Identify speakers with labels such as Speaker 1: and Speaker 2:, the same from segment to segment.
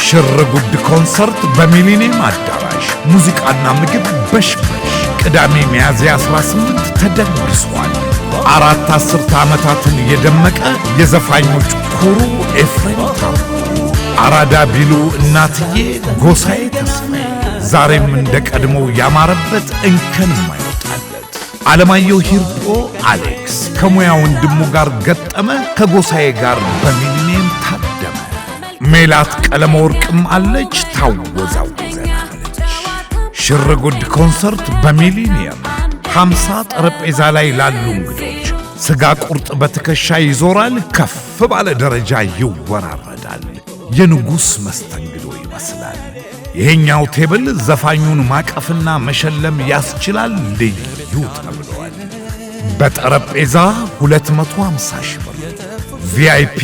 Speaker 1: ሽርጉድ ኮንሰርት በሚሊኒየም አዳራሽ ሙዚቃና ምግብ በሽበሽ ቅዳሜ ሚያዝያ 18 ተደግሷል። 4 አስርተ ዓመታትን የደመቀ የዘፋኞች ኩሩ ኤፍሬም ታምሩ፣ አራዳ ቢሉ እናትዬ ጎሳዬ ተስፋዬ ዛሬም እንደ ቀድሞው ያማረበት እንከን የማይወጣለት አለማየሁ ሂርጶ አሌክስ ከሙያ ወንድሙ ጋር ገጠመ ከጎሳዬ ጋር በሚሊኒየም ታደመ። ሜላት ቀለመ ወርቅም አለች ታወዛውዘናለች። ሽርጉድ ኮንሰርት በሚሊኒየም 50 ጠረጴዛ ላይ ላሉ እንግዶች ስጋ ቁርጥ በትከሻ ይዞራል፣ ከፍ ባለ ደረጃ ይወራረዳል። የንጉሥ መስተንግዶ ይመስላል። ይሄኛው ቴብል ዘፋኙን ማቀፍና መሸለም ያስችላል። ልዩ ተብሏል። በጠረጴዛ 250 ሺህ ብር፣ ቪአይፒ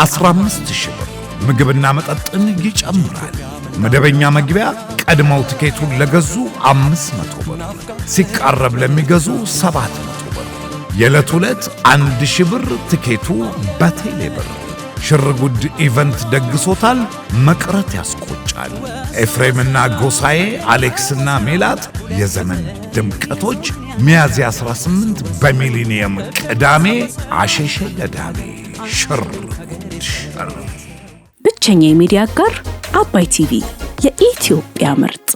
Speaker 1: 15 ሺህ ብር ምግብና መጠጥን ይጨምራል። መደበኛ መግቢያ ቀድመው ትኬቱን ለገዙ 500 ብር፣ ሲቃረብ ለሚገዙ 700 ብር፣ የዕለት ዕለት 1000 ብር ትኬቱ በቴሌ ብር። ሽርጉድ ኢቨንት ደግሶታል። መቅረት ያስቆጫል። ኤፍሬምና ጎሳዬ አሌክስና ሜላት የዘመን ድምቀቶች ሚያዝያ 18 በሚሊኒየም ቅዳሜ አሸሸ ገዳሜ። ሽርጉድ
Speaker 2: ብቸኛ የሚዲያ አጋር አባይ ቲቪ፣ የኢትዮጵያ ምርጥ